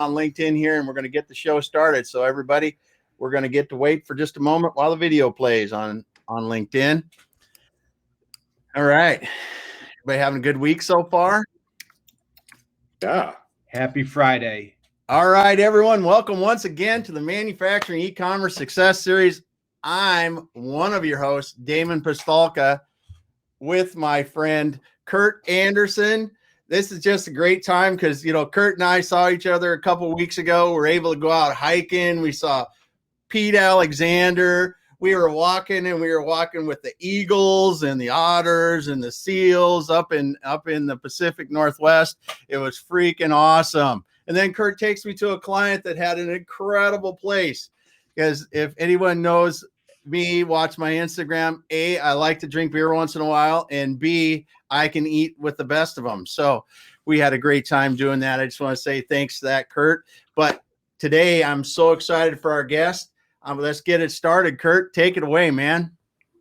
on LinkedIn here, and we're going to get the show started. So everybody, we're going to get to wait for just a moment while the video plays on LinkedIn. All right. Everybody having a good week so far? Yeah. Happy Friday. All right, everyone. Welcome once again to the Manufacturing E-Commerce Success Series. I'm one of your hosts, Damon Pistolka, with my friend Kurt Anderson. This is just a great time because, you know, Kurt and I saw each other a couple of weeks ago. We were able to go out hiking. We saw Pete Alexander. We were walking with the eagles and the otters and the seals up in the Pacific Northwest. It was freaking awesome. And then Kurt takes me to a client that had an incredible place. Because if anyone knows me, watch my Instagram, A, I like to drink beer once in a while, and B, I can eat with the best of them. So we had a great time doing that. I just want to say thanks to that, Kurt. But today I'm so excited for our guest. Let's get it started. Kurt, take it away, man.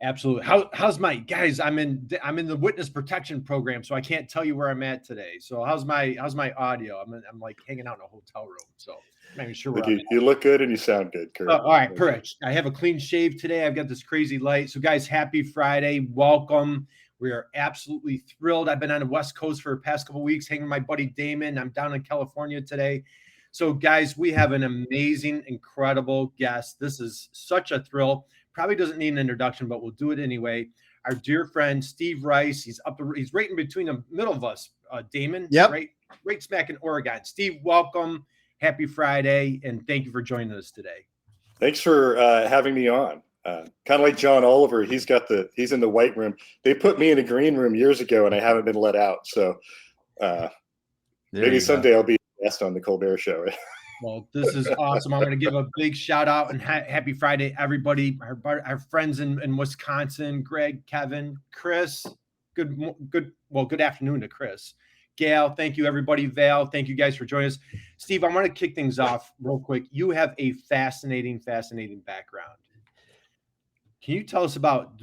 Absolutely. How's my guys? I'm in the witness protection program, so I can't tell you where I'm at today. So how's my audio? I'm like hanging out in a hotel room, so I'm not even sure where I'm at. You look good and you sound good, Kurt. All right, perfect. I have a clean shave today. I've got this crazy light. So guys, happy Friday. Welcome. We are absolutely thrilled. I've been on the West Coast for the past couple of weeks, hanging with my buddy Damon. I'm down in California today. So guys, we have an amazing, incredible guest. This is such a thrill. Probably doesn't need an introduction, but we'll do it anyway. Our dear friend, Steve Rice. He's right in between the middle of us, Damon. Yep. Right smack in Oregon. Steve, welcome. Happy Friday. And thank you for joining us today. Thanks for having me on. Kind of like John Oliver. He's in the white room. They put me in a green room years ago and I haven't been let out. So maybe someday I'll be a guest on the Colbert Show. Well, this is awesome. I'm going to give a big shout out and happy Friday, everybody. Our friends in Wisconsin, Greg, Kevin, Chris. Good afternoon to Chris. Gail, thank you, everybody. Val, thank you guys for joining us. Steve, I want to kick things off real quick. You have a fascinating background. Can you tell us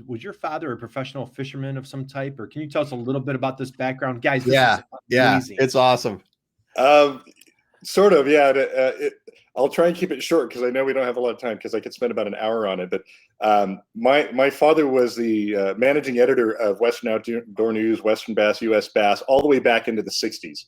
was your father a professional fisherman of some type, or can you tell us a little bit about this background? Guys, this is amazing. It's awesome. Sort of, yeah. I'll try and keep it short because I know we don't have a lot of time because I could spend about an hour on it. But my father was the managing editor of Western Outdoor News, Western Bass, U.S. Bass, all the way back into the 60s.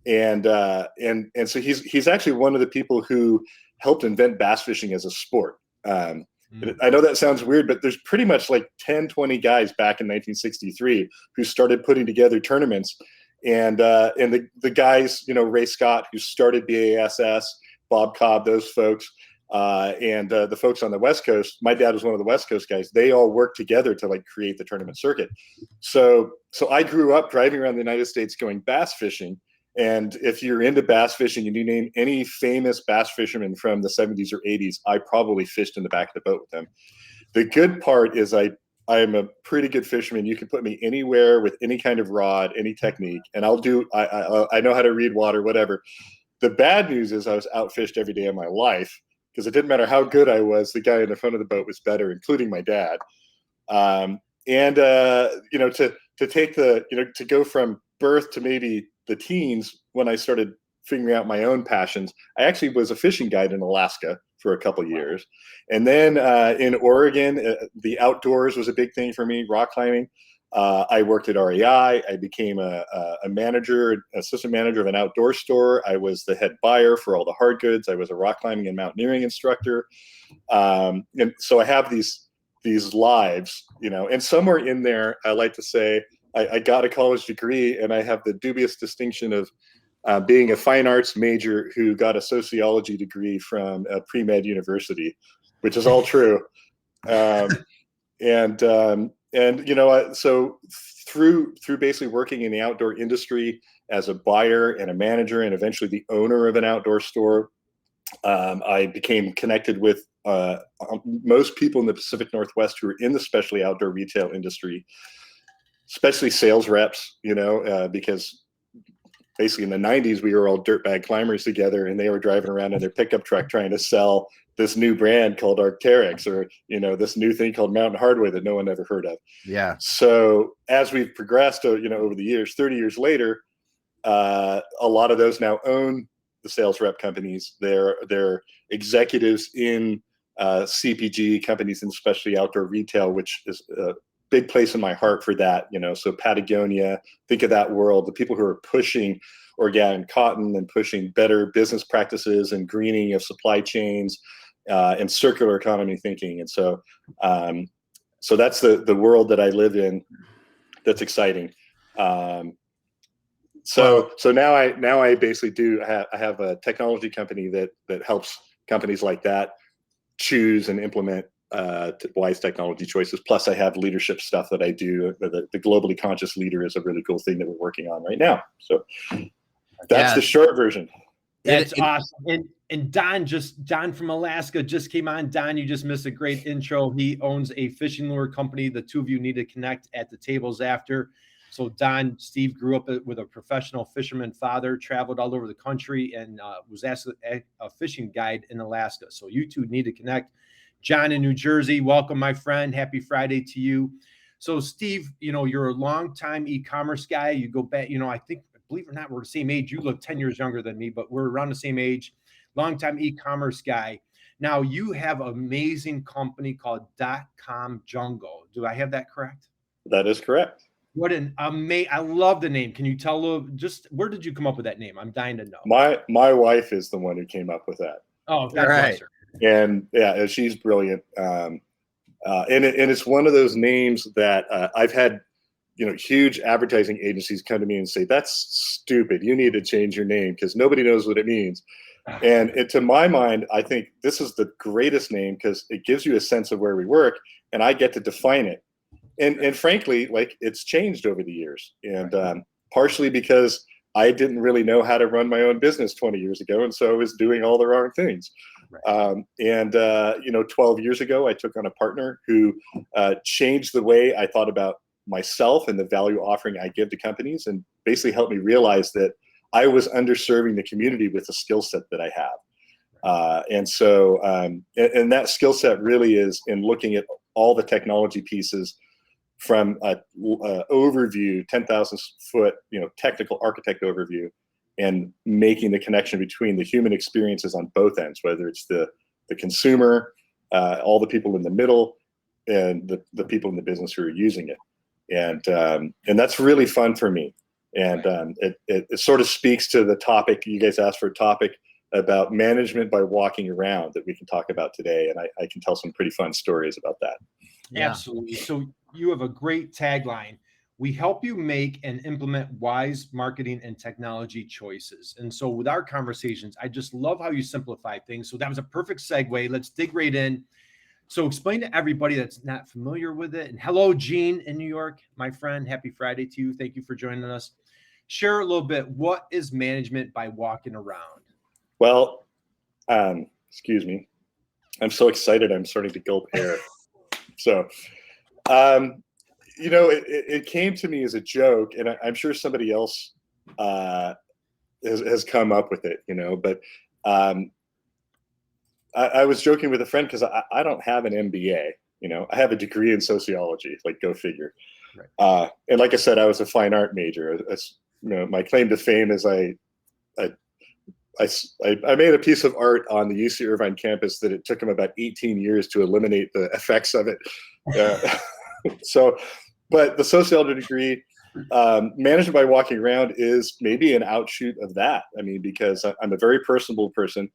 And so he's actually one of the people who helped invent bass fishing as a sport. I know that sounds weird, but there's pretty much like 10, 20 guys back in 1963 who started putting together tournaments. And the guys, you know, Ray Scott, who started BASS, Bob Cobb, those folks, and the folks on the West Coast. My dad was one of the West Coast guys. They all worked together to like create the tournament circuit. So I grew up driving around the United States going bass fishing. And if you're into bass fishing and you name any famous bass fisherman from the 70s or 80s, I probably fished in the back of the boat with them. The good part is I am a pretty good fisherman. You can put me anywhere with any kind of rod, any technique, and I know how to read water, whatever. The bad news is I was outfished every day of my life because it didn't matter how good I was. The guy in the front of the boat was better, including my dad. You know, to take to go from birth to maybe the teens when I started figuring out my own passions, I actually was a fishing guide in Alaska for a couple of years. And then in Oregon, the outdoors was a big thing for me, rock climbing. I worked at REI. I became a assistant manager of an outdoor store. I was the head buyer for all the hard goods. I was a rock climbing and mountaineering instructor. And so I have these lives, you know, and somewhere in there, I like to say, I got a college degree and I have the dubious distinction of being a fine arts major who got a sociology degree from a pre-med university, which is all true. And you know, so through basically working in the outdoor industry as a buyer and a manager and eventually the owner of an outdoor store, I became connected with most people in the Pacific Northwest who are in the specialty outdoor retail industry, especially sales reps, you know, because basically in the 90s, we were all dirtbag climbers together and they were driving around in their pickup truck trying to sell this new brand called Arc'teryx, or, you know, this new thing called Mountain Hardware that no one ever heard of. Yeah. So as we've progressed, you know, over the years, 30 years later, a lot of those now own the sales rep companies. They're executives in CPG companies and especially outdoor retail, which is a big place in my heart for that. So Patagonia, think of that world, the people who are pushing organic cotton and pushing better business practices and greening of supply chains and circular economy thinking. And so that's the world that I live in. That's exciting. So now I basically I have a technology company that helps companies like that choose and implement wise technology choices. Plus I have leadership stuff that I do. The globally conscious leader is a really cool thing that we're working on right now. So that's the short version. That's awesome. And Don from Alaska just came on. Don, you just missed a great intro. He owns a fishing lure company. The two of you need to connect at the tables after. So Don, Steve grew up with a professional fisherman father, traveled all over the country, and was asked a fishing guide in Alaska. So you two need to connect. John in New Jersey, welcome, my friend. Happy Friday to you. So Steve, you're a longtime e-commerce guy. You go back, I think, believe it or not, we're the same age. You look 10 years younger than me, but we're around the same age. Longtime e-commerce guy. Now you have an amazing company called Dotcomjungle. Do I have that correct? That is correct. What an amazing! I love the name. Can you tell just where did you come up with that name? I'm dying to know. My wife is the one who came up with that. Oh, God bless her. And yeah, she's brilliant. And it's one of those names that I've had, huge advertising agencies come to me and say, "That's stupid. You need to change your name because nobody knows what it means." And to my mind, I think this is the greatest name because it gives you a sense of where we work, and I get to define it. And frankly, it's changed over the years, and partially because I didn't really know how to run my own business 20 years ago, and so I was doing all the wrong things. Right. 12 years ago, I took on a partner who changed the way I thought about myself and the value offering I give to companies, and basically helped me realize that I was underserving the community with the skill set that I have. And that skill set really is in looking at all the technology pieces from a overview, 10,000 foot, technical architect overview, and making the connection between the human experiences on both ends, whether it's the consumer, all the people in the middle, and the people in the business who are using it. And that's really fun for me. And it sort of speaks to the topic you guys asked for, a topic about management by walking around that we can talk about today. And I can tell some pretty fun stories about that. Yeah. Absolutely. So you have a great tagline. We help you make and implement wise marketing and technology choices. And so with our conversations, I just love how you simplify things. So that was a perfect segue. Let's dig right in. So explain to everybody that's not familiar with it. And hello, Gene in New York, my friend. Happy Friday to you. Thank you for joining us. Share a little bit. What is management by walking around? Well, excuse me. I'm so excited. I'm starting to gulp air. So, it came to me as a joke, and I'm sure somebody else has come up with it, but I was joking with a friend because I don't have an MBA, I have a degree in sociology, go figure. Right. And like I said, I was a fine art major. My claim to fame is I made a piece of art on the UC Irvine campus that it took them about 18 years to eliminate the effects of it. But the sociology degree, management by walking around, is maybe an outshoot of that. I mean, because I'm a very personable person,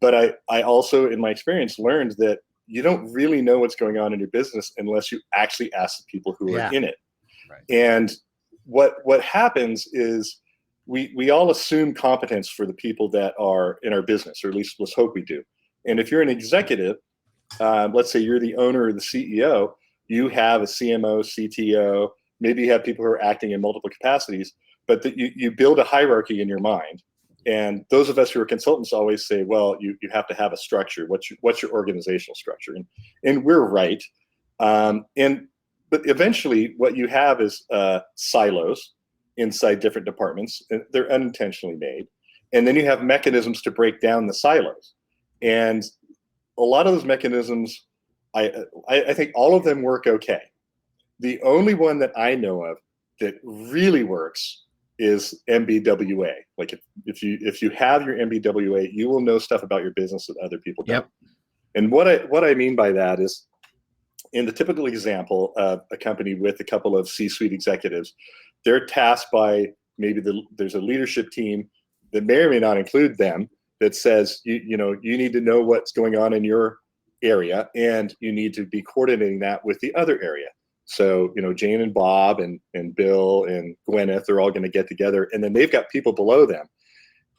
but I also, in my experience, learned that you don't really know what's going on in your business unless you actually ask the people who are in it. Right. And what happens is we all assume competence for the people that are in our business, or at least let's hope we do. And if you're an executive, let's say you're the owner or the CEO, you have a CMO, CTO, maybe you have people who are acting in multiple capacities, but you build a hierarchy in your mind. And those of us who are consultants always say, well, you have to have a structure. What's your organizational structure? And we're right. But eventually what you have is silos inside different departments. They're unintentionally made. And then you have mechanisms to break down the silos. And a lot of those mechanisms, I think all of them work okay. The only one that I know of that really works is MBWA. Like if you have your MBWA, you will know stuff about your business that other people don't. Yep. And what I mean by that is, in the typical example of a company with a couple of C-suite executives, they're tasked by maybe there's a leadership team that may or may not include them that says, you need to know what's going on in your area, and you need to be coordinating that with the other area. So, Jane and Bob and Bill and Gwyneth are all going to get together, and then they've got people below them.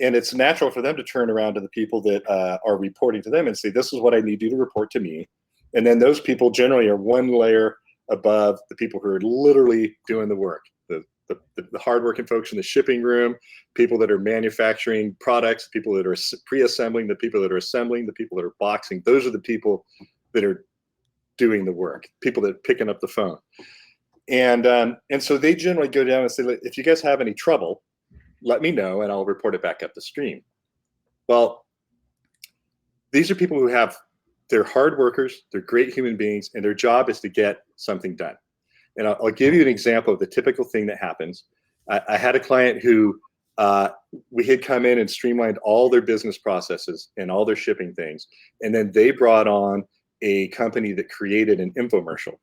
And it's natural for them to turn around to the people that are reporting to them and say, this is what I need you to report to me. And then those people generally are one layer above the people who are literally doing the work, the hardworking folks in the shipping room, people that are manufacturing products, people that are pre-assembling, the people that are assembling, the people that are boxing. Those are the people that are doing the work, people that are picking up the phone. And so they generally go down and say, if you guys have any trouble, let me know and I'll report it back up the stream. Well, these are people who they're hard workers, they're great human beings, and their job is to get something done. And I'll give you an example of the typical thing that happens. I had a client who we had come in and streamlined all their business processes and all their shipping things. And then they brought on a company that created an infomercial.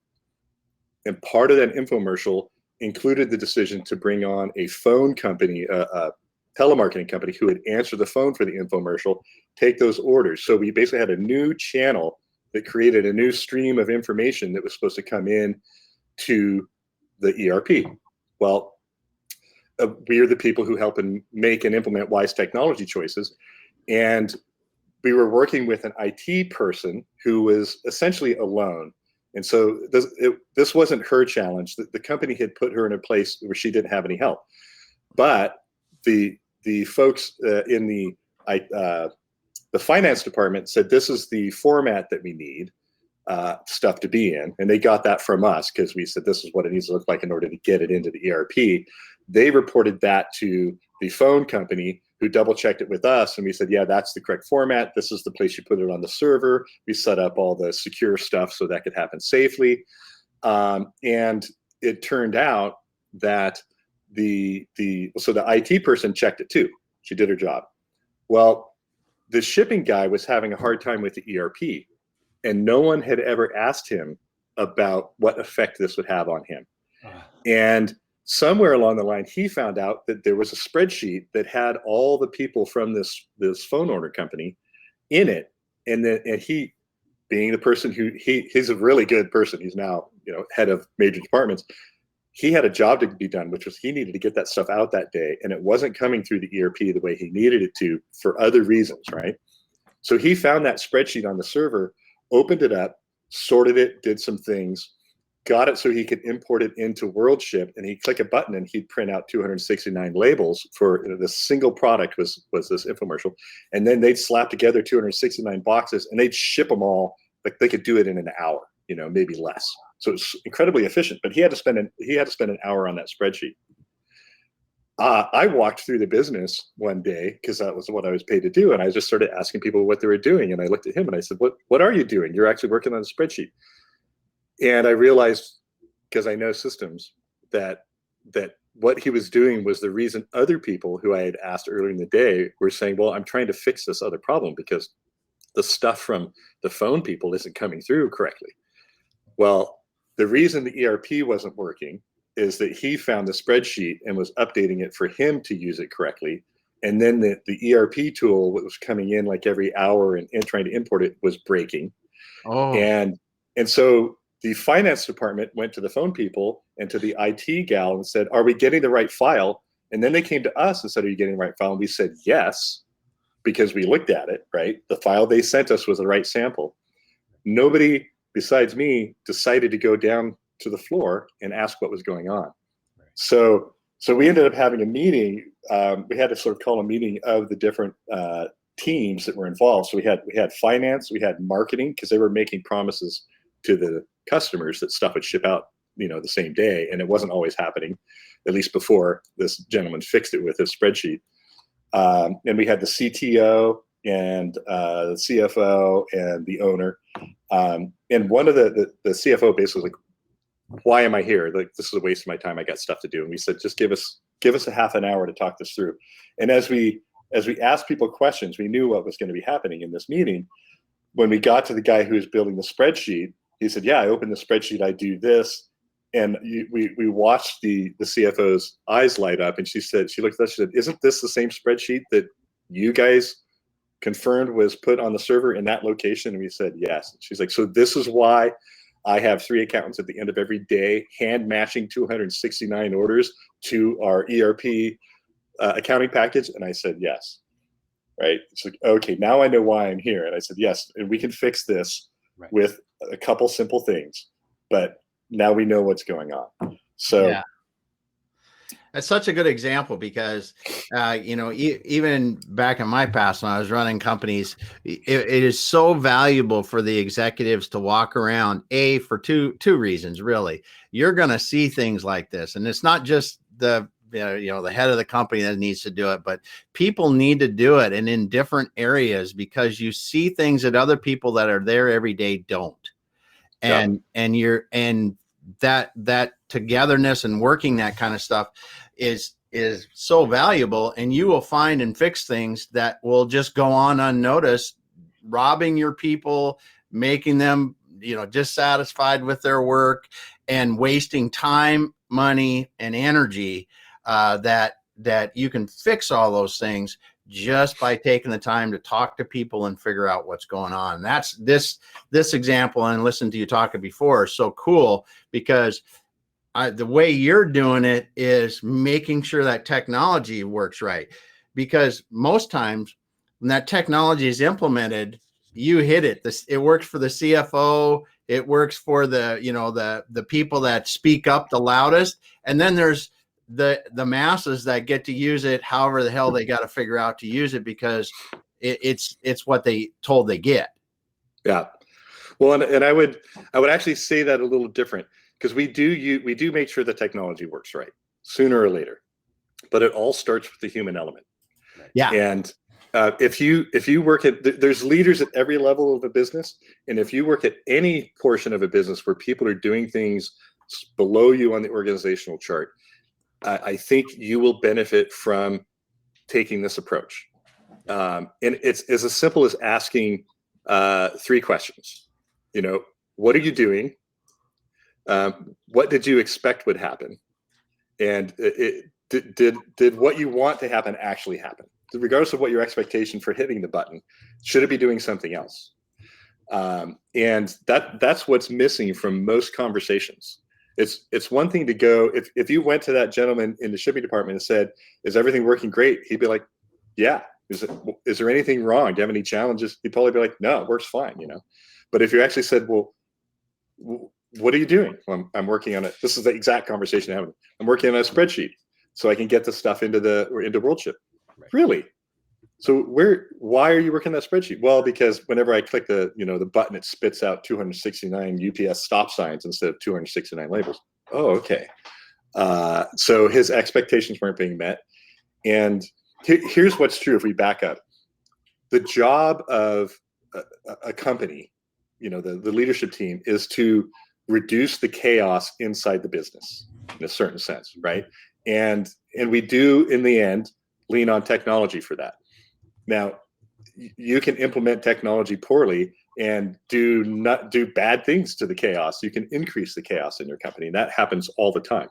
And part of that infomercial included the decision to bring on a phone company, a telemarketing company who would answer the phone for the infomercial, take those orders. So we basically had a new channel that created a new stream of information that was supposed to come in to the ERP. Well, we are the people who help and make and implement wise technology choices. And we were working with an IT person who was essentially alone. And so this wasn't her challenge. The company had put her in a place where she didn't have any help. But the folks in the finance department said, this is the format that we need stuff to be in. And they got that from us because we said, this is what it needs to look like in order to get it into the ERP. They reported that to the phone company, who double checked it with us. And we said, yeah, that's the correct format. This is the place you put it on the server. We set up all the secure stuff so that could happen safely. And it turned out that the IT person checked it too. She did her job. Well, the shipping guy was having a hard time with the ERP, and no one had ever asked him about what effect this would have on him. And somewhere along the line, he found out that there was a spreadsheet that had all the people from this phone order company in it. And he, being the person he's a really good person. He's now, head of major departments. He had a job to be done, which was he needed to get that stuff out that day. And it wasn't coming through the ERP the way he needed it to for other reasons, right? So he found that spreadsheet on the server, opened it up, sorted it, did some things, got it so he could import it into WorldShip, and he'd click a button and he'd print out 269 labels for the single product was this infomercial. And then they'd slap together 269 boxes and they'd ship them all. Like they could do it in an hour, maybe less. So it's incredibly efficient, but he had to spend an hour on that spreadsheet. I walked through the business one day because that was what I was paid to do. And I just started asking people what they were doing. And I looked at him and I said, what are you doing? You're actually working on a spreadsheet. And I realized, because I know systems, that what he was doing was the reason other people who I had asked earlier in the day were saying, well, I'm trying to fix this other problem because the stuff from the phone people isn't coming through correctly. Well, the reason the ERP wasn't working is that he found the spreadsheet and was updating it for him to use it correctly. And then the ERP tool that was coming in like every hour and trying to import it was breaking. Oh. And so the finance department went to the phone people and to the IT gal and said, are we getting the right file? And then they came to us and said, are you getting the right file? And we said, yes, because we looked at it, right? The file they sent us was the right sample. Nobody besides me decided to go down to the floor and ask what was going on. Right. So we ended up having a meeting. We had to sort of call a meeting of the different teams that were involved. So we had finance, we had marketing, because they were making promises to the customers that stuff would ship out, the same day. And it wasn't always happening, at least before this gentleman fixed it with his spreadsheet. And we had the CTO and the CFO and the owner. And one of the CFO basically was like, why am I here? Like, this is a waste of my time. I got stuff to do. And we said, just give us a half an hour to talk this through. And as we asked people questions, we knew what was going to be happening in this meeting. When we got to the guy who was building the spreadsheet, he said, yeah, I open the spreadsheet, I do this. And we watched the CFO's eyes light up, and she looked at us, she said, isn't this the same spreadsheet that you guys confirmed was put on the server in that location? And we said, yes. She's like, so this is why I have 3 accountants at the end of every day hand matching 269 orders to our ERP accounting package? And I said, yes. Right. It's like, okay, now I know why I'm here. And I said, yes, and we can fix this with a couple simple things, but now we know what's going on. So yeah. That's such a good example because, even back in my past when I was running companies, it is so valuable for the executives to walk around, for two reasons, really. You're going to see things like this. And it's not just the head of the company that needs to do it, but people need to do it, and in different areas, because you see things that other people that are there every day don't. And that togetherness and working that kind of stuff is so valuable, and you will find and fix things that will just go on unnoticed, robbing your people, making them dissatisfied with their work, and wasting time, money, and energy. That you can fix all those things just by taking the time to talk to people and figure out what's going on. And that's this example, and listen to you talking before, is so cool, because the way you're doing it is making sure that technology works right. Because most times when that technology is implemented, you hit it. It works for the CFO. It works for the people that speak up the loudest. And then there's the masses that get to use it however the hell they got to figure out to use it, because it's what they told they get. Yeah. Well, and I would actually say that a little different, because we do make sure the technology works right sooner or later, but it all starts with the human element. Yeah. And if you work there's leaders at every level of a business, and if you work at any portion of a business where people are doing things below you on the organizational chart, I think you will benefit from taking this approach. And it's as simple as asking 3 questions. What are you doing? What did you expect would happen? And did what you want to happen actually happen? Regardless of what your expectation for hitting the button, should it be doing something else? And that's what's missing from most conversations. It's one thing to go, if you went to that gentleman in the shipping department and said, is everything working great? He'd be like, yeah. Is there anything wrong? Do you have any challenges? He'd probably be like, no, it works fine, But if you actually said, well, what are you doing? Well, I'm working on it. This is the exact conversation I'm having. I'm working on a spreadsheet so I can get the stuff into WorldShip. Right. Really? So why are you working that spreadsheet? Well, because whenever I click the button, it spits out 269 UPS stop signs instead of 269 labels. Oh, okay. So his expectations weren't being met. And here's what's true if we back up. The job of a company, the leadership team, is to reduce the chaos inside the business in a certain sense, right? And we do, in the end, lean on technology for that. Now, you can implement technology poorly and do bad things to the chaos. You can increase the chaos in your company, and that happens all the time.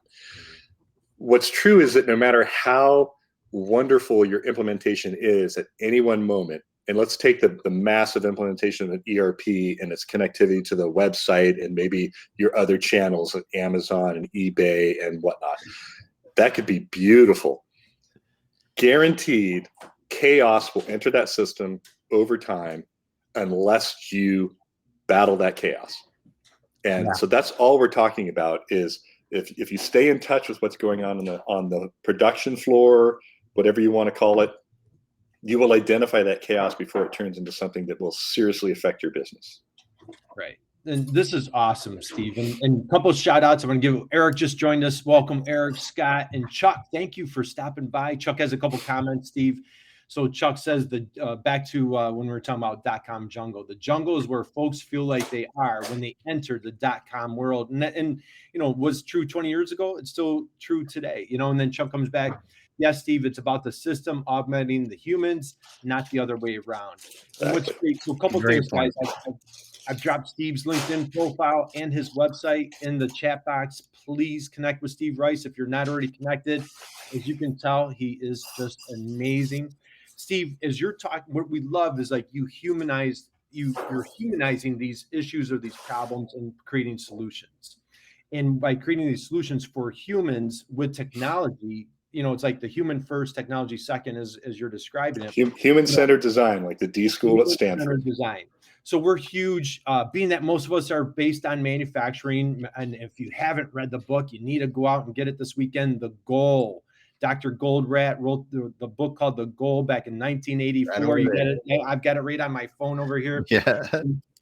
What's true is that no matter how wonderful your implementation is at any one moment, and let's take the massive implementation of an ERP and its connectivity to the website and maybe your other channels like Amazon and eBay and whatnot, that could be beautiful. Guaranteed, chaos will enter that system over time unless you battle that chaos. And so that's all we're talking about is if you stay in touch with what's going on the production floor, whatever you want to call it, you will identify that chaos before it turns into something that will seriously affect your business. Right. And this is awesome, Steve. And a couple of shout outs. I'm going to give Eric just joined us. Welcome, Eric, Scott, and Chuck. Thank you for stopping by. Chuck has a couple comments, Steve. So Chuck says back to when we were talking about .com-jungle. The jungle is where folks feel like they are when they enter the .com world, and was true 20 years ago. It's still true today. And then Chuck comes back. Yes, Steve, it's about the system augmenting the humans, not the other way around. And what's great, so a couple things, guys. I've dropped Steve's LinkedIn profile and his website in the chat box. Please connect with Steve Rice if you're not already connected. As you can tell, he is just amazing. Steve, as you're talking, what we love is like you're humanizing these issues or these problems and creating solutions. And by creating these solutions for humans with technology, it's like the human first, technology second, as you're describing it. Human-centered design, like the D school at Stanford. Design. So we're huge, being that most of us are based on manufacturing. And if you haven't read the book, you need to go out and get it this weekend. The Goal. Dr. Goldratt wrote the book called The Goal back in 1984. You get it? I've got it right on my phone over here. Yeah.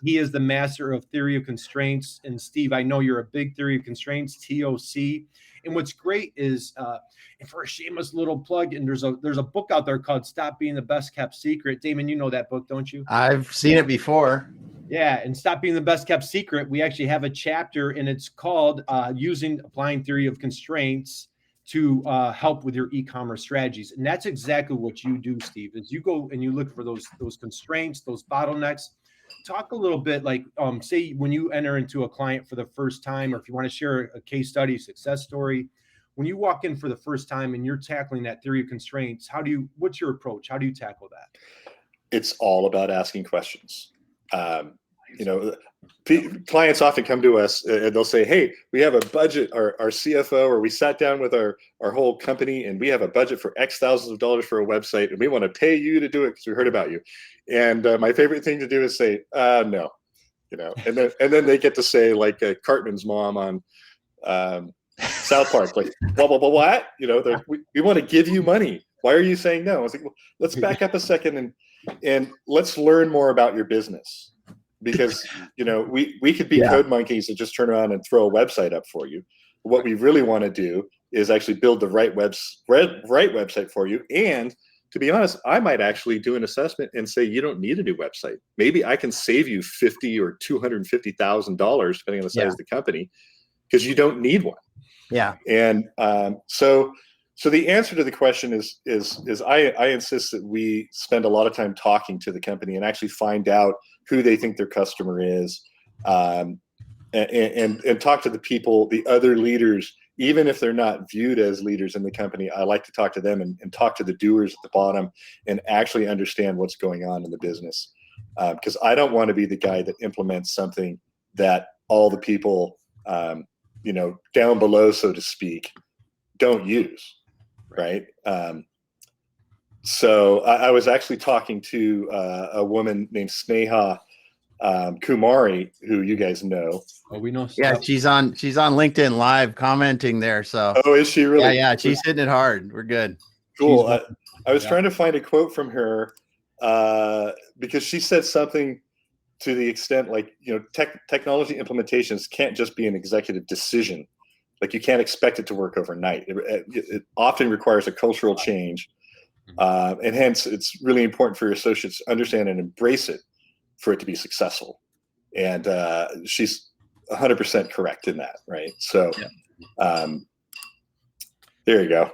He is the master of theory of constraints. And Steve, I know you're a big theory of constraints, TOC. And what's great is, and for a shameless little plug, and there's a book out there called Stop Being the Best Kept Secret. Damon, you know that book, don't you? I've seen it before. Yeah, and Stop Being the Best Kept Secret. We actually have a chapter, and it's called Applying Theory of Constraints to help with your e-commerce strategies. And that's exactly what you do, Steve, is you go and you look for those constraints, those bottlenecks. Talk a little bit, like say when you enter into a client for the first time, or if you want to share a case study, success story, when you walk in for the first time and you're tackling that theory of constraints, what's your approach? How do you tackle that? It's all about asking questions. Clients often come to us and they'll say, hey, we have a budget, our CFO, or we sat down with our whole company and we have a budget for X thousands of dollars for a website and we want to pay you to do it because we heard about you. And my favorite thing to do is say, no, and then they get to say like Cartman's mom on South Park, like, blah, blah, blah, what? We want to give you money. Why are you saying no? I was like, well, let's back up a second and let's learn more about your business. Because we could be code monkeys and just turn around and throw a website up for you. What we really want to do is actually build the right website for you. And to be honest, I might actually do an assessment and say you don't need a new website. Maybe I can save you $50,000 or $250,000, depending on the size of the company, because you don't need one. Yeah. And so the answer to the question is I insist that we spend a lot of time talking to the company and actually find out who they think their customer is, and talk to the people, the other leaders, even if they're not viewed as leaders in the company. I like to talk to them and talk to the doers at the bottom and actually understand what's going on in the business. Because I don't want to be the guy that implements something that all the people, down below, so to speak, don't use. Right. So I was actually talking to a woman named Sneha Kumari, who you guys know. Oh, we know. Yeah, she's on LinkedIn Live commenting there. So. Oh, is she really? Yeah, she's hitting it hard. We're good. Cool. I was trying to find a quote from her because she said something to the extent like, technology implementations can't just be an executive decision. Like you can't expect it to work overnight. It often requires a cultural change. And hence it's really important for your associates to understand and embrace it for it to be successful. And she's 100% correct in that. Right. So there you go.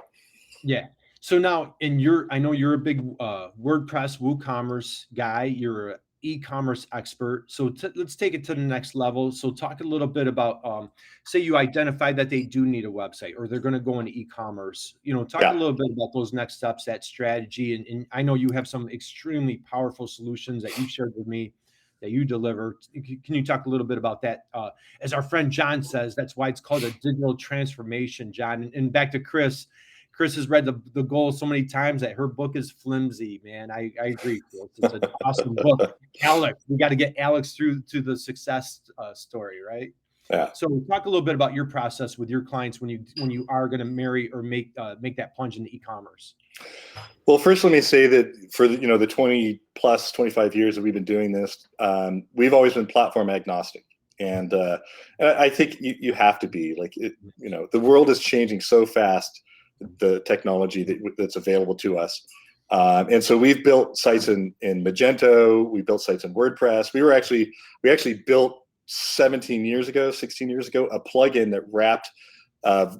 Yeah. So now I know you're a big WordPress, WooCommerce guy. You're an e-commerce expert. So let's take it to the next level. So talk a little bit about, say you identify that they do need a website or they're going to go into e-commerce, talk a little bit about those next steps, that strategy. And I know you have some extremely powerful solutions that you shared with me that you deliver. Can you talk a little bit about that? As our friend John says, that's why it's called a digital transformation, John. And back to Chris. Chris has read the Goal so many times that her book is flimsy, man. I agree, Chris. It's an awesome book. Alex, we got to get Alex through to the success story, right? Yeah. So talk a little bit about your process with your clients when you are going to marry or make that plunge into e-commerce. Well, first, let me say that for the 20 plus 25 years that we've been doing this, we've always been platform agnostic. And I think you have to be like, the world is changing so fast, the technology that's available to us. And so we've built sites in Magento. We built sites in WordPress. We actually built 16 years ago, a plugin that wrapped a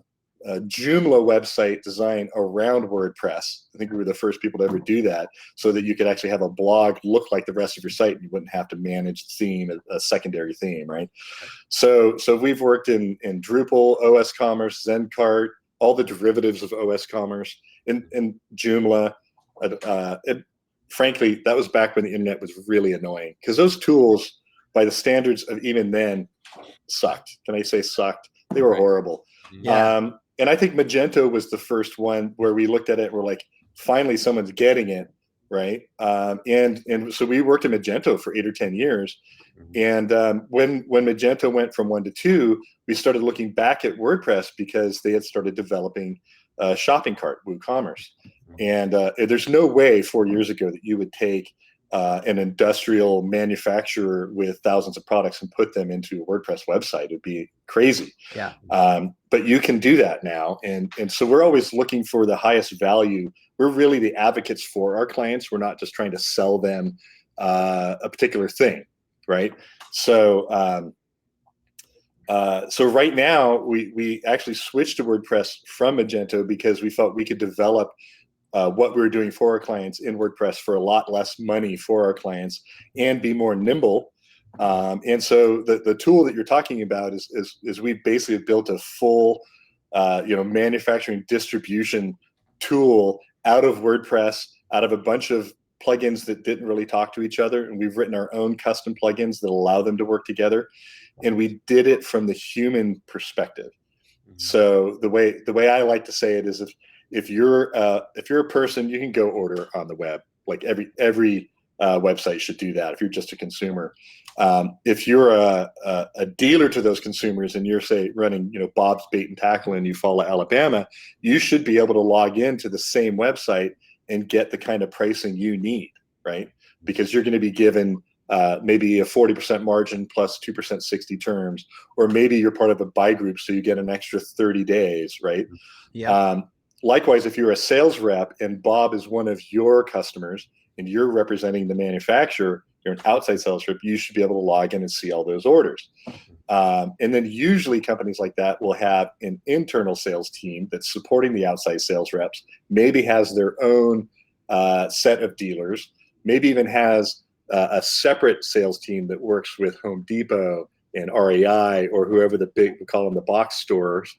Joomla website design around WordPress. I think we were the first people to ever do that, so that you could actually have a blog look like the rest of your site, and you wouldn't have to manage the theme, a secondary theme, right? So we've worked in Drupal, OS Commerce, Zencart, all the derivatives of OS Commerce, in Joomla. Frankly, that was back when the internet was really annoying, because those tools, by the standards of even then, sucked. Can I say sucked? They were horrible. Yeah. And I think Magento was the first one where we looked at it. We're like, finally, someone's getting it, right? And so we worked in Magento for 8 or 10 years. And when Magento went from 1 to 2, we started looking back at WordPress, because they had started developing a shopping cart, WooCommerce. And there's no way 4 years ago that you would take an industrial manufacturer with thousands of products and put them into a WordPress website. It'd be crazy. Yeah. But you can do that now. And so we're always looking for the highest value. We're really the advocates for our clients. We're not just trying to sell them a particular thing, right? So right now we actually switched to WordPress from Magento, because we felt we could develop what we were doing for our clients in WordPress for a lot less money for our clients and be more nimble. And so the tool that you're talking about is we basically have built a full, manufacturing distribution tool out of WordPress, out of a bunch of plugins that didn't really talk to each other. And we've written our own custom plugins that allow them to work together. And we did it from the human perspective. So the way I like to say it is, if you're a person, you can go order on the web. Like every website should do that if you're just a consumer. If you're a dealer to those consumers, and you're, say, running Bob's Bait and Tackle in Eufaula, Alabama, you should be able to log into the same website and get the kind of pricing you need, right? Because you're going to be given maybe a 40% margin plus 2% 60 terms, or maybe you're part of a buy group, so you get an extra 30 days, right? Yeah. Likewise, if you're a sales rep and Bob is one of your customers and you're representing the manufacturer, you're an outside sales rep, you should be able to log in and see all those orders. And then usually companies like that will have an internal sales team that's supporting the outside sales reps, maybe has their own set of dealers, maybe even has a separate sales team that works with Home Depot and REI, or whoever we call them the box stores.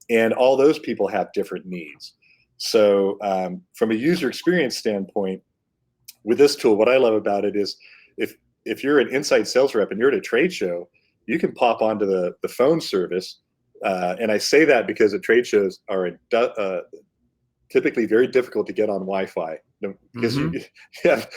And all those people have different needs. So from a user experience standpoint, with this tool, what I love about it is if you're an inside sales rep and you're at a trade show, you can pop onto the phone service. And I say that because at trade shows are typically very difficult to get on Wi-Fi, because you have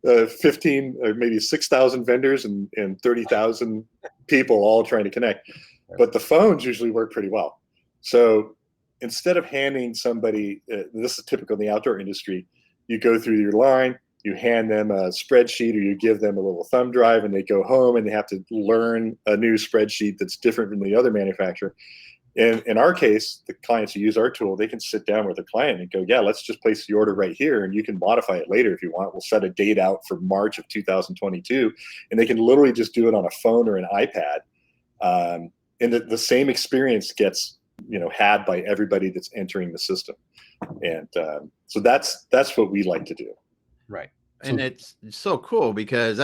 15 or maybe 6,000 vendors and 30,000 people all trying to connect. But the phones usually work pretty well. So instead of handing somebody, this is typical in the outdoor industry, you go through your line, you hand them a spreadsheet, or you give them a little thumb drive, and they go home and they have to learn a new spreadsheet that's different from the other manufacturer. And in our case, the clients who use our tool, they can sit down with the client and go, yeah, let's just place the order right here, and you can modify it later if you want. We'll set a date out for March of 2022, and they can literally just do it on a phone or an iPad. And the same experience gets had by everybody that's entering the system. And so that's what we like to do. Right. And it's so cool, because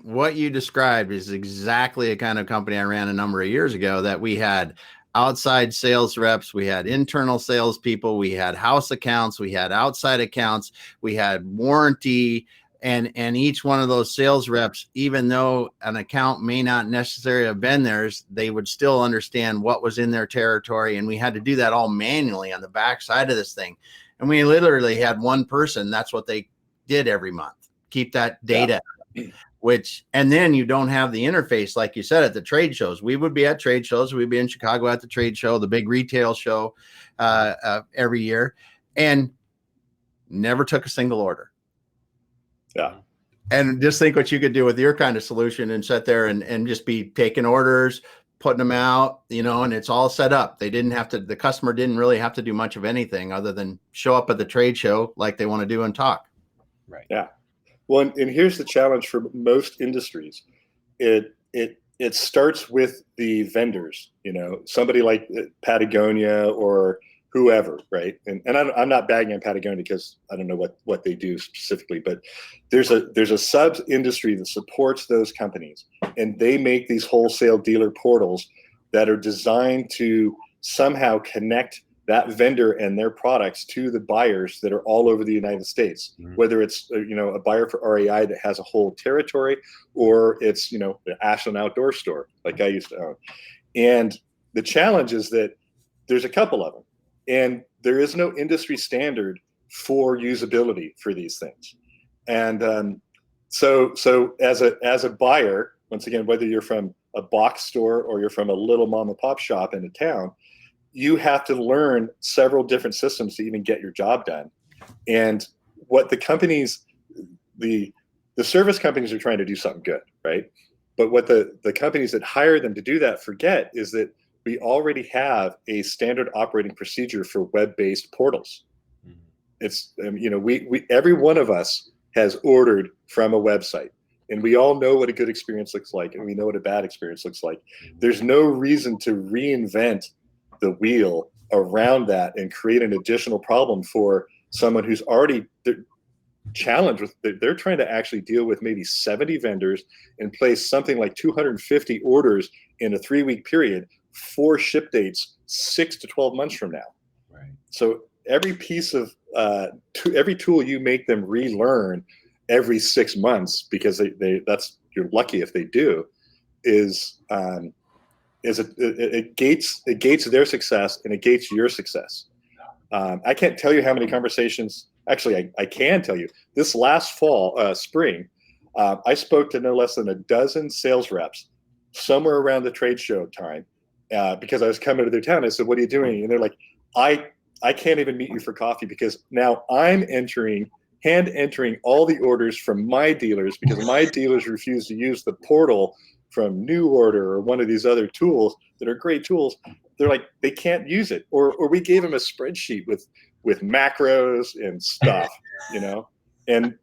what you described is exactly the kind of company I ran a number of years ago, that we had outside sales reps, we had internal salespeople, we had house accounts, we had outside accounts, we had warranty, and each one of those sales reps, even though an account may not necessarily have been theirs, they would still understand what was in their territory. And we had to do that all manually on the back side of this thing. And we literally had one person, that's what they did every month, keep that data. Yeah. And then you don't have the interface, like you said, at the trade shows. We would be at trade shows. We'd be in Chicago at the trade show, the big retail show every year, and never took a single order. Yeah. And just think what you could do with your kind of solution, and sit there and just be taking orders, putting them out, and it's all set up. The customer didn't really have to do much of anything other than show up at the trade show like they want to do and talk. Right. Yeah. Well, and here's the challenge for most industries. It starts with the vendors, somebody like Patagonia or whoever, right? And I'm not bagging on Patagonia because I don't know what they do specifically, but there's a sub industry that supports those companies, and they make these wholesale dealer portals that are designed to somehow connect that vendor and their products to the buyers that are all over the United States, whether it's a buyer for REI that has a whole territory, or it's the Ashland Outdoor Store like I used to own. And the challenge is that there's a couple of them, and there is no industry standard for usability for these things. And so as a buyer, once again, whether you're from a box store or you're from a little mom and pop shop in a town, you have to learn several different systems to even get your job done. And what the companies, the service companies are trying to do something good, right? But what the companies that hire them to do that forget is that we already have a standard operating procedure for web-based portals. It's, we every one of us has ordered from a website, and we all know what a good experience looks like, and we know what a bad experience looks like. There's no reason to reinvent the wheel around that and create an additional problem for someone who's already challenged with. They're trying to actually deal with maybe 70 vendors and place something like 250 orders in a 3-week period, 4 ship dates 6 to 12 months from now. Right. So every piece of every tool you make them relearn every 6 months, because you're lucky if they do, it gates their success, and it gates your success. I can't tell you how many conversations. Actually, I can tell you. This last spring, I spoke to no less than a dozen sales reps somewhere around the trade show time, because I was coming to their town. I said, "What are you doing?" And they're like, "I can't even meet you for coffee because now I'm hand entering all the orders from my dealers, because my dealers refuse to use the portal from New Order or one of these other tools that are great tools." They're like, they can't use it. Or we gave them a spreadsheet with macros and stuff, and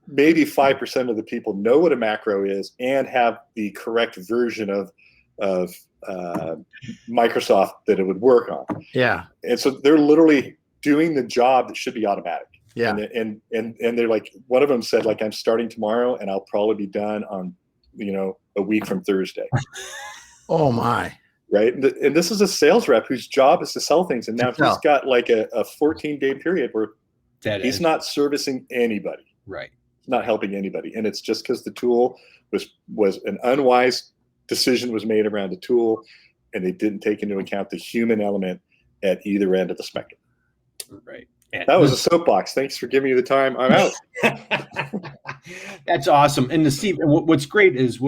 maybe 5% of the people know what a macro is and have the correct version of Microsoft that it would work on. Yeah. And so they're literally doing the job that should be automatic. Yeah. And they're like, one of them said, like, I'm starting tomorrow and I'll probably be done on, a week from Thursday. Oh my. Right. And this is a sales rep whose job is to sell things. And now he's got like a 14-day period where he's not servicing anybody. Right. Not helping anybody. And it's just because the tool was an unwise decision was made around the tool, and they didn't take into account the human element at either end of the spectrum. Right. That was a soapbox. Thanks for giving me the time. I'm out. That's awesome. And Steve, what's great is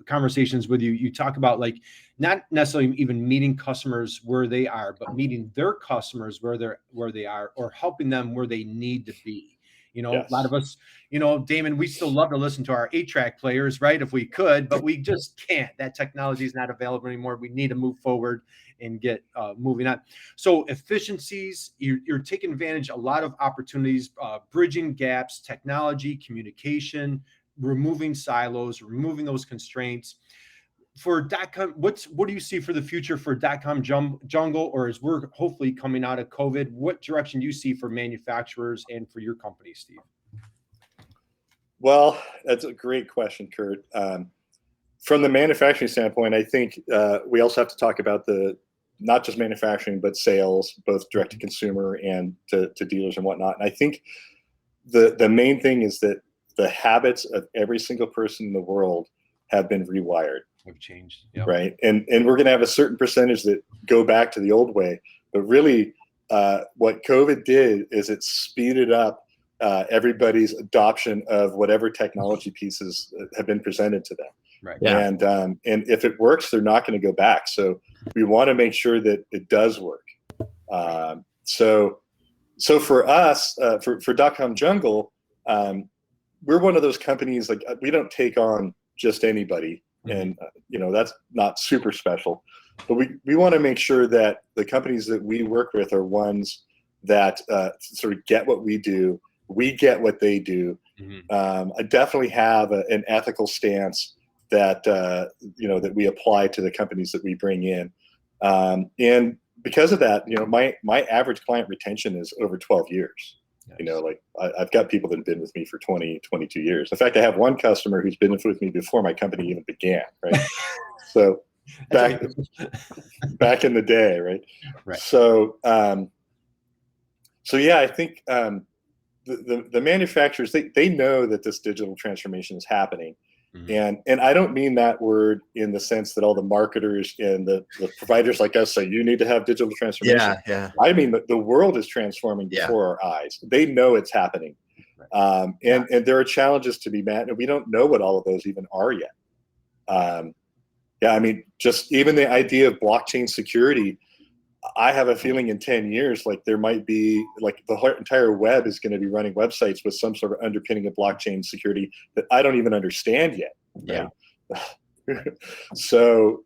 conversations with you, you talk about, like, not necessarily even meeting customers where they are, but meeting their customers where they are, or helping them where they need to be. Yes. A lot of us, Damon, we still love to listen to our 8-track players, right? If we could, but we just can't. That technology is not available anymore. We need to move forward and get moving on. So efficiencies, you're taking advantage of a lot of opportunities, bridging gaps, technology, communication, removing silos, removing those constraints. For Dotcom, what do you see for the future for Dotcomjungle, or as we're hopefully coming out of COVID, what direction do you see for manufacturers and for your company, Steve? Well, that's a great question, Kurt. From the manufacturing standpoint, I think we also have to talk about not just manufacturing, but sales, both direct to consumer and to dealers and whatnot. And I think the main thing is that the habits of every single person in the world have been rewired. Have changed. Yep. Right. And we're going to have a certain percentage that go back to the old way. But really, what COVID did is it speeded up everybody's adoption of whatever technology pieces have been presented to them. Right. Yeah. And if it works, they're not going to go back. So we want to make sure that it does work. So for us, for Dotcomjungle, we're one of those companies, like, we don't take on just anybody. and that's not super special. But we want to make sure that the companies that we work with are ones that sort of get what we do. We get what they do. I definitely have an ethical stance that that we apply to the companies that we bring in, and because of that, my average client retention is over 12 years. Nice. I've got people that have been with me for 20, 22 years. In fact, I have one customer who's been with me before my company even began. Right. So back in the day, right? Right. So yeah, I think the manufacturers, they know that this digital transformation is happening. And I don't mean that word in the sense that all the marketers and the providers like us say you need to have digital transformation. Yeah. I mean that the world is transforming before our eyes. They know it's happening, and there are challenges to be met, and we don't know what all of those even are yet. I mean, just even the idea of blockchain security. I have a feeling in 10 years, like there might be like the whole entire web is going to be running websites with some sort of underpinning of blockchain security that I don't even understand yet. Right? Yeah. So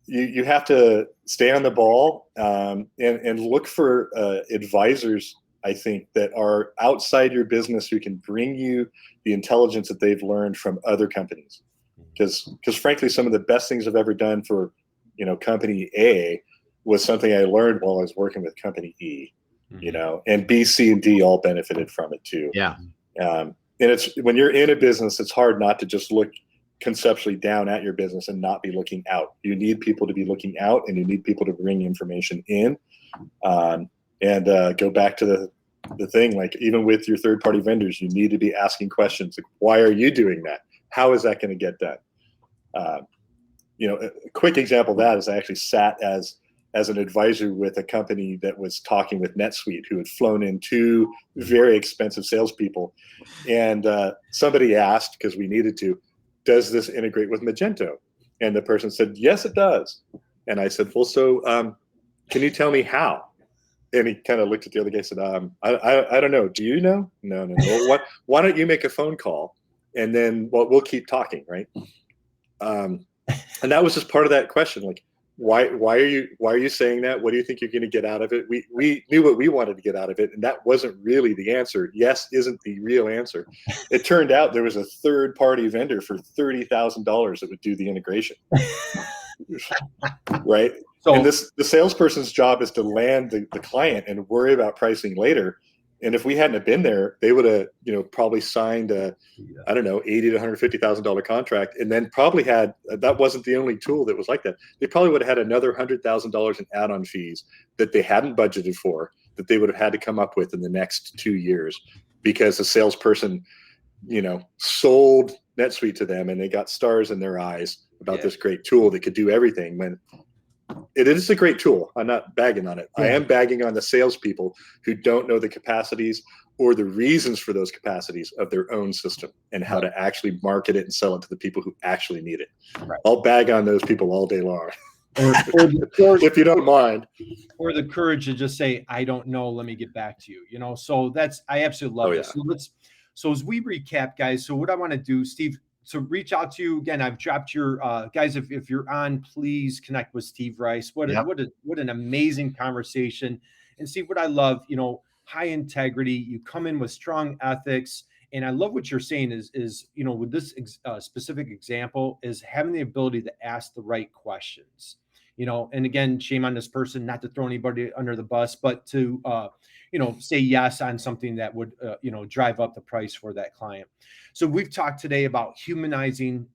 you have to stay on the ball and look for advisors, I think, that are outside your business who can bring you the intelligence that they've learned from other companies. Because frankly, some of the best things I've ever done for company A was something I learned while I was working with company E, and B, C, and D all benefited from it too. Yeah. And it's when you're in a business, it's hard not to just look conceptually down at your business and not be looking out. You need people to be looking out, and you need people to bring information in. And go back to the thing, like even with your third-party vendors, you need to be asking questions like, why are you doing that? How is that going to get done? A quick example of that is I actually sat as an advisor with a company that was talking with NetSuite, who had flown in 2 very expensive salespeople. And somebody asked, because we needed to, does this integrate with Magento? And the person said, yes, it does. And I said, well, so can you tell me how? And he kind of looked at the other guy and said, I don't know. Do you know? No. Well, why don't you make a phone call? And then we'll keep talking, right? And that was just part of that question. Like, why are you saying that? What do you think you're going to get out of it? We knew what we wanted to get out of it, and that wasn't really the answer. Yes isn't the real answer. It turned out there was a third-party vendor for $30,000 that would do the integration. Right? So, and the salesperson's job is to land the client and worry about pricing later. And if we hadn't have been there, they would have, probably signed a, I don't know, $80,000 to $150,000 contract, and then probably had, that wasn't the only tool that was like that. They probably would have had another $100,000 in add-on fees that they hadn't budgeted for, that they would have had to come up with in the next 2 years, because the salesperson, sold NetSuite to them, and they got stars in their eyes about this great tool that could do everything. When it is a great tool. I'm not bagging on it. I am bagging on the salespeople who don't know the capacities or the reasons for those capacities of their own system and how to actually market it and sell it to the people who actually need it. Right. I'll bag on those people all day long. Or if you don't mind. Or the courage to just say, I don't know, let me get back to you. So I absolutely love this. So as we recap, guys, so what I want to do, Steve, so reach out to you again. I've dropped your guys. If you're on, please connect with Steve Rice. What an amazing conversation. And Steve, what I love, high integrity. You come in with strong ethics, and I love what you're saying is with this specific example is having the ability to ask the right questions. And again, shame on this person, not to throw anybody under the bus, but to say yes on something that would drive up the price for that client. So we've talked today about humanizing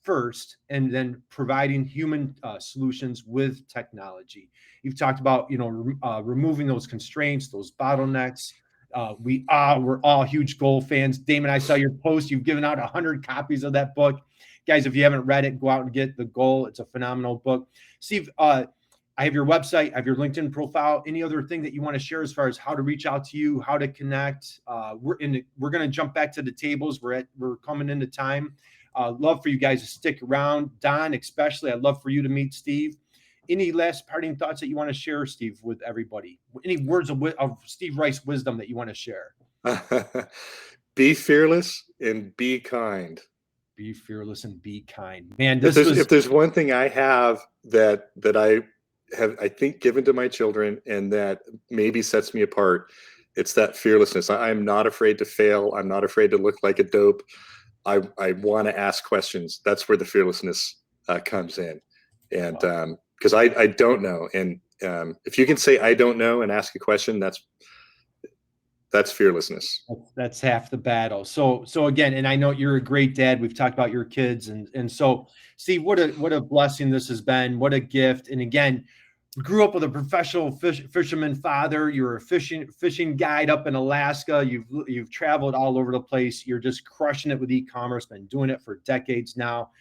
first, and then providing human solutions with technology. You've talked about removing those constraints, those bottlenecks. We're all huge goal fans. Damon, I saw your post. You've given out 100 copies of that book. Guys, if you haven't read it, go out and get The Goal. It's a phenomenal book. Steve, I have your website, I have your LinkedIn profile. Any other thing that you want to share as far as how to reach out to you, how to connect? We're going to jump back to the tables. We're coming into time. Love for you guys to stick around. Don, especially, I'd love for you to meet Steve. Any last parting thoughts that you want to share, Steve, with everybody? Any words of Steve Rice wisdom that you want to share? Be fearless and be kind. Be fearless and be kind. Man, If there's one thing I have that I think given to my children and that maybe sets me apart, it's that fearlessness. I'm not afraid to fail. I'm not afraid to look like a dope. I want to ask questions. That's where the fearlessness comes in. And because I don't know. And if you can say I don't know and ask a question, that's fearlessness. That's half the battle. So again, and I know you're a great dad. We've talked about your kids, and so Steve, what a blessing this has been. What a gift. And again, grew up with a professional fisherman father. You're a fishing guide up in Alaska. You've traveled all over the place. You're just crushing it with e-commerce. Been doing it for decades now.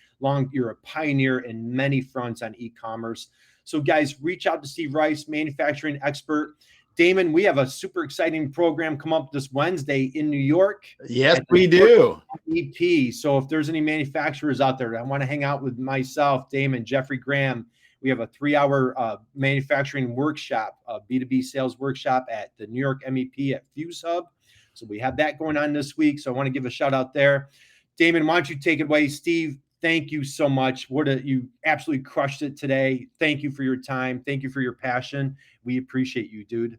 You're a pioneer in many fronts on e-commerce. So guys, reach out to Steve Rice, manufacturing expert. Damon, we have a super exciting program come up this Wednesday in New York. Yes, we do. EP. So if there's any manufacturers out there that want to hang out with myself, Damon, Jeffrey Graham, we have a 3-hour manufacturing workshop, B2B sales workshop at the New York MEP at Fuse Hub. So we have that going on this week. So I want to give a shout out there. Damon, why don't you take it away? Steve, thank you so much. You absolutely crushed it today. Thank you for your time. Thank you for your passion. We appreciate you, dude.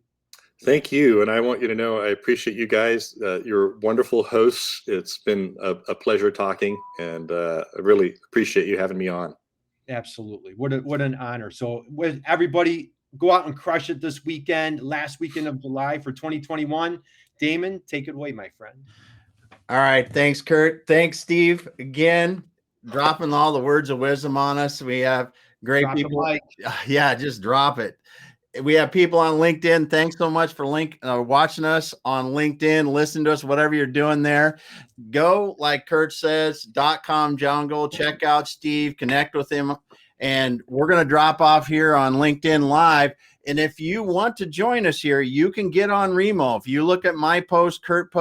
Thank you. And I want you to know I appreciate you guys. You're wonderful hosts. It's been a pleasure talking, and I really appreciate you having me on. Absolutely. What an honor. So with everybody, go out and crush it this weekend, last weekend of July for 2021. Damon, take it away, my friend. All right. Thanks, Kurt. Thanks, Steve. Again, dropping all the words of wisdom on us. We have great people. Yeah, just drop it. We have people on LinkedIn. Thanks so much for watching us on LinkedIn, listen to us, whatever you're doing there. Go, like Kurt says, .comjungle, check out Steve, connect with him, and we're going to drop off here on LinkedIn Live. And if you want to join us here, you can get on Remo. If you look at my post, Kurt's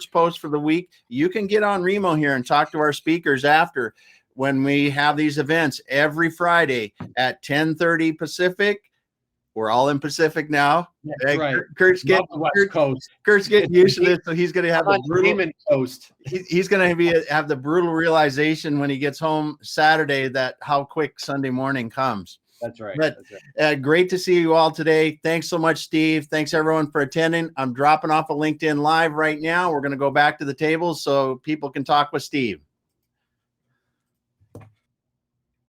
post for the week, you can get on Remo here and talk to our speakers after when we have these events every Friday at 10:30 Pacific. We're all in Pacific now. That's right. Kurt's getting used to this, so he's going to have the brutal coast. He's going to have the brutal realization when he gets home Saturday that how quick Sunday morning comes. That's right. But great to see you all today. Thanks so much, Steve. Thanks everyone for attending. I'm dropping off a LinkedIn Live right now. We're going to go back to the table so people can talk with Steve.